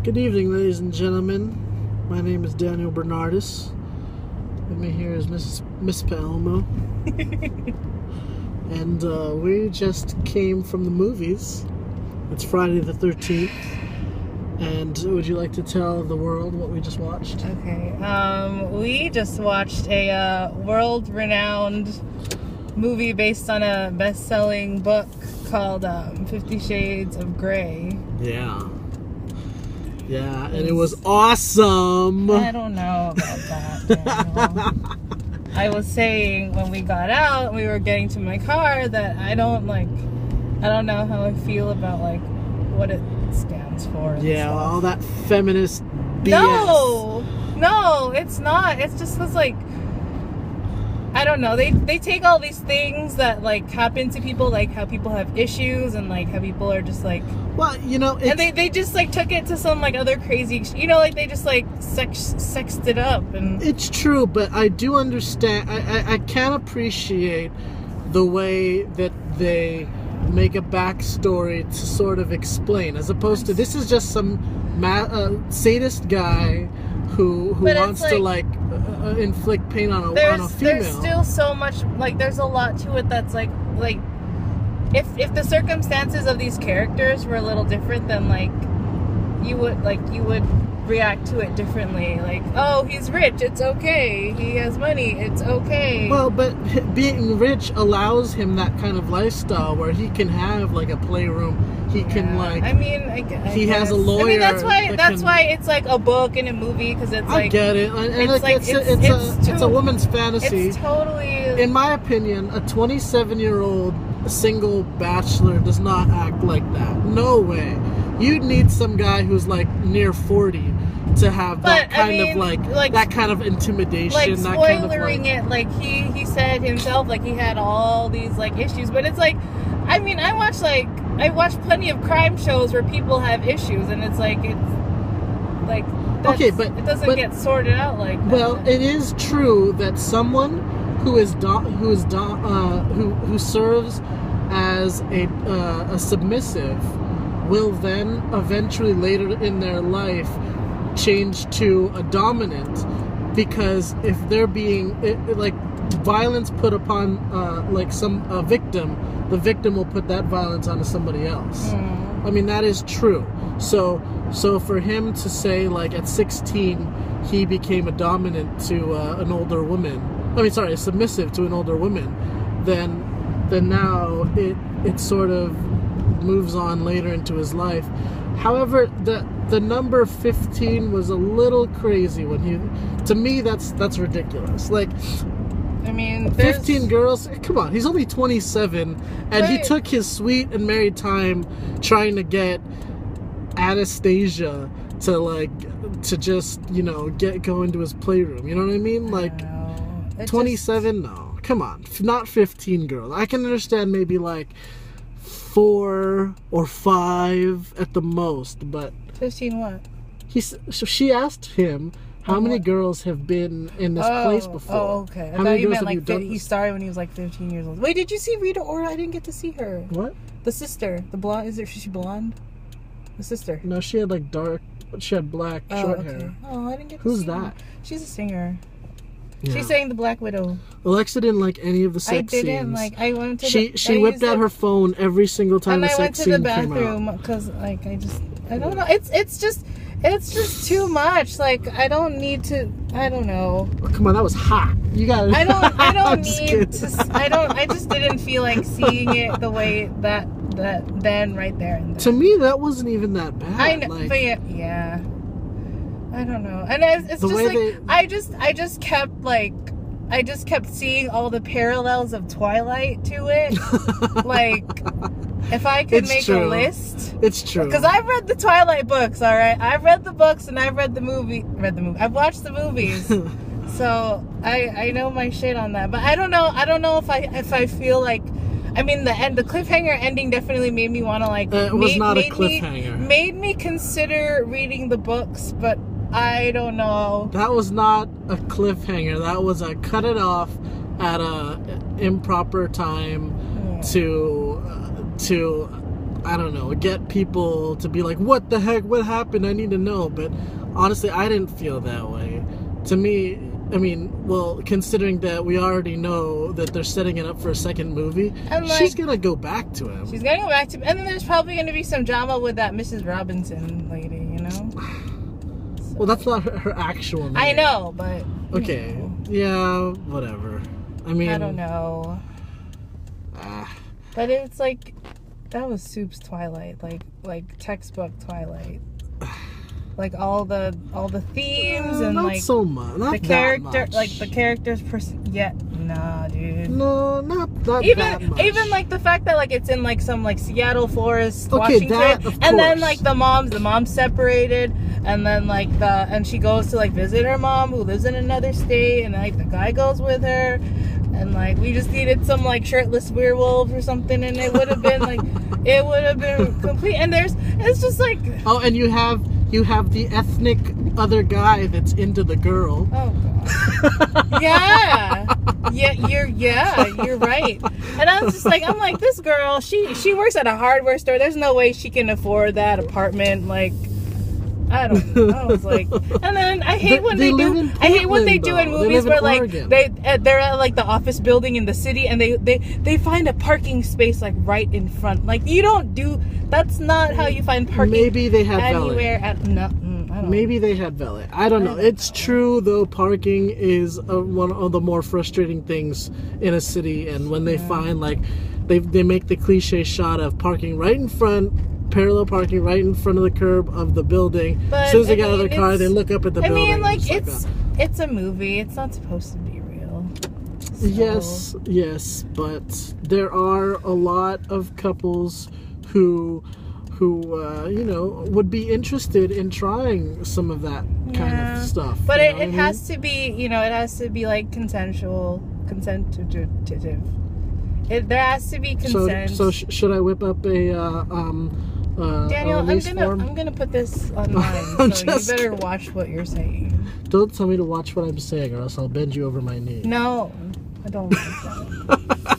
Good evening, ladies and gentlemen. My name is Daniel Bernardis. With me here is Miss Palmo. And we just came from the movies. It's Friday the 13th. And would you like to tell the world what we just watched? Okay. We just watched a world-renowned movie based on a best-selling book called 50 Shades of Grey. Yeah. Yeah, and it was awesome. I don't know about that, Daniel. I was saying when we got out, we were getting to my car, that I don't know how I feel about what it stands for. Yeah, all that feminist BS. No, it's not. It's just was I don't know. They take all these things that happen to people, how people have issues and how people are just well, and they just took it to some other crazy, they just sexed it up. And it's true, but I do understand. I can appreciate the way that they make a backstory to sort of explain, as opposed to this is just some sadist guy who wants to inflict pain on a female. There's still so much, there's a lot to it that's if the circumstances of these characters were a little different, then you would react to it differently. Oh, he's rich, it's okay. He has money, it's okay. Well, but being rich allows him that kind of lifestyle where he can have a playroom. He can he has a lawyer. I mean, that's why it's a book and a movie, because it's I get it, and it's a woman's fantasy. It's totally. In my opinion, a 27-year-old single bachelor does not act like that. No way. You'd need some guy who's near 40 to have that that kind of intimidation. Spoilering it, he said himself, he had all these issues, but it's I mean, I watch plenty of crime shows where people have issues, and it's okay, but it doesn't get sorted out like that. Well, it is true that someone who serves as a submissive will then eventually later in their life change to a dominant, because if they're being violence put upon a victim, the victim will put that violence onto somebody else. I mean, that is true. So for him to say at 16 he became a dominant to an older woman, a submissive to an older woman, then now it sort of moves on later into his life. However, the number 15 was a little crazy to me that's ridiculous. I mean, 15 girls? Come on, he's only 27, and he took his sweet and merry time trying to get Anastasia to just, go into his playroom. You know what I mean? 27? No. Come on. Not 15 girls. I can understand maybe 4 or 5 at the most, but 15 what? So she asked him, how many girls have been in this place before? Oh, okay. I thought you meant he started when he was 15 years old. Wait, did you see Rita Ora? I didn't get to see her. What? The sister. The blonde. Is she blonde? The sister. No, she had she had black short hair. Oh, I didn't get to Who's see that? her. She's a singer. Yeah. She sang The Black Widow. Alexa didn't like any of the sex scenes. I didn't I went to she whipped out her phone every single time the sex scene came out. And I went to the bathroom because I don't know. It's just too much. I don't need to. I don't know. Oh, come on, that was hot. You got. I don't need to. I just didn't feel like seeing it the way that then right there. And then. To me, that wasn't even that bad. I know, but yeah. I don't know, and it's just I just kept seeing all the parallels of Twilight to it. If I could make a list, it's true. Because I've read the Twilight books. All right, I've read the books and I've read the movie. I've watched the movies, so I know my shit on that. But I don't know if I feel I mean, the cliffhanger ending definitely made me want to it was not a cliffhanger. Made me consider reading the books, but I don't know. That was not a cliffhanger. That was a cut it off at a improper time to I don't know, get people to be like, what the heck, what happened, I need to know. But honestly, I didn't feel that way. To me, I mean, well, considering that we already know that they're setting it up for a second movie, And, like, she's gonna go back to him. She's gonna go back to, and then there's probably gonna be some drama with that Mrs. Robinson lady, you know? Well, that's not her actual name. I know, but Okay, yeah, whatever. I mean, I don't know. But it's like, that was Soup's Twilight, like textbook Twilight. Like all the themes and not like so much, not the that character, much. like the characters. Nah, dude. No, not that much. Even like the fact that like it's in like some like Seattle forest, Okay, Washington, that, of and then course. like the mom's separated, and then like and she goes to like visit her mom who lives in another state, and like the guy goes with her, and like we just needed some like shirtless werewolf or something, and it would have been like it would have been complete. And it's just like, oh, and you have the ethnic other guy that's into the girl. oh god, you're right. And I was just like, I'm like, this girl, she works at a hardware store. There's no way she can afford that apartment. Like, I don't know. I was like, and then I hate when They they live do. in I hate what they do in Portland, though. They movies live in where like Oregon. they're at like the office building in the city, and they find a parking space like right in front. Like, you don't do. That's not how you find parking. Maybe they had anywhere valet. at no. I don't Maybe they had valet. I don't know. It's true though. Parking is one of the more frustrating things in a city, and when they find like they make the cliche shot of parking right in front. Parallel parking right in front of the curb of the building. But, as soon as they I get out of mean, their car, they look up at the I building. mean, like, and it's a movie. It's not supposed to be real. So- Yes, but there are a lot of couples who you know, would be interested in trying some of that kind Yeah. of stuff. But you it know what I mean? has to be, you know, it has to be like consentative. There has to be consent. So should I whip up a Daniel, release form? I'm gonna put this online, I'm so you just better kidding. watch what you're saying. Don't tell me to watch what I'm saying, or else I'll bend you over my knee. No, I don't like that.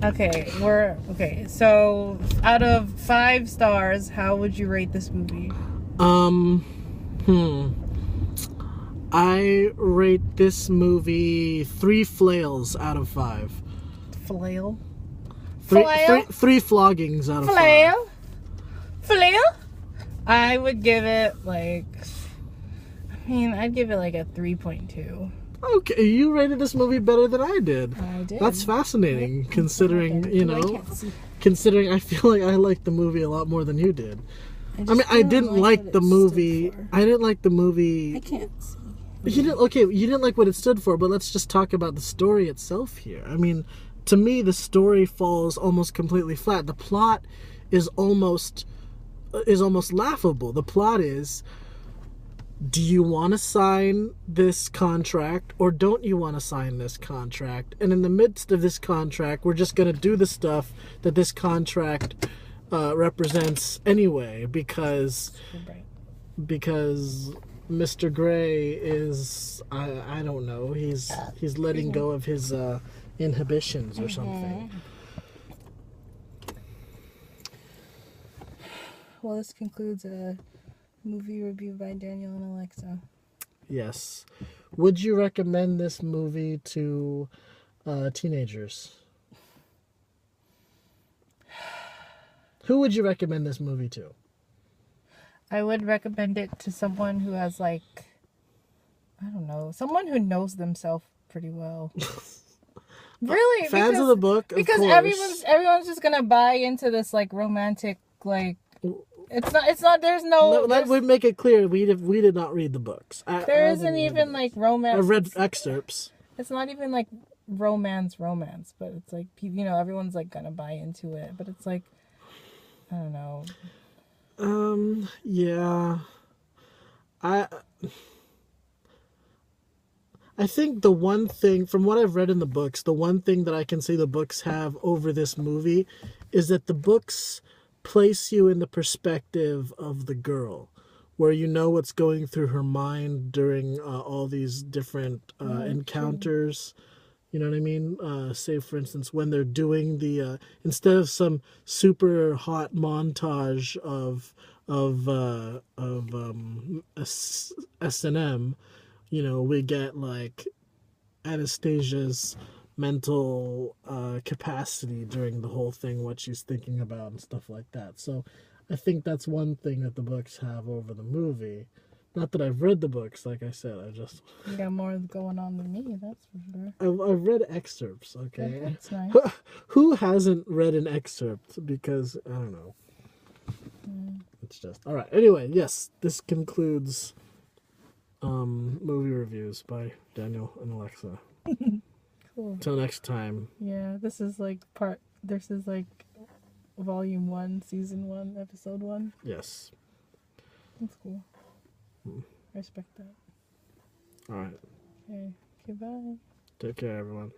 Okay. So out of 5 stars, how would you rate this movie? I rate this movie 3 flails out of 5. Flail. Three floggings out of 5. Flail. I would give it like. I mean, I'd give it like a 3.2. Okay, you rated this movie better than I did. I did. That's fascinating, Yep. considering, you I know, can't see. considering I feel like I liked the movie a lot more than you did. I just mean, I don't didn't like like what the it stood movie. for. I didn't like the movie. I can't see. You didn't like what it stood for, but let's just talk about the story itself here. I mean, to me, the story falls almost completely flat. The plot is almost laughable. The plot is, do you want to sign this contract or don't you want to sign this contract? And in the midst of this contract, we're just going to do the stuff that this contract represents anyway, because Mr. Gray is, I don't know, he's letting go of his inhibitions or something. Well, this concludes a movie review by Daniel and Alexa. Yes. Would you recommend this movie to teenagers? Who would you recommend this movie to? I would recommend it to someone who has like, I don't know, someone who knows themselves pretty well. Really, Fans of the book, of because course. everyone's just gonna buy into this like romantic like. It's not. There's no. Let me make it clear. We did not read the books. There isn't even like romance. I read excerpts. It's not even like romance, but it's like, you know, everyone's like gonna buy into it, but it's like, I don't know. Yeah. I think the one thing, from what I've read in the books, the one thing that I can say the books have over this movie is that the books place you in the perspective of the girl, where you know what's going through her mind during all these different encounters You know what I mean? Say, for instance, when they're doing the instead of some super hot montage of S&M, you know, we get like Anastasia's mental capacity during the whole thing, what she's thinking about and stuff like that. So I think that's one thing that the books have over the movie. Not that I've read the books, like I said, You got more going on than me, that's for sure. I've read excerpts, okay? That's nice. Who hasn't read an excerpt? Because, I don't know. It's just... Alright, anyway, yes, this concludes movie reviews by Daniel and Alexa. Cool. Until next time. Yeah, this is like volume 1, season 1, episode 1. Yes. That's cool. I respect that. Alright. Okay, bye. Take care, everyone.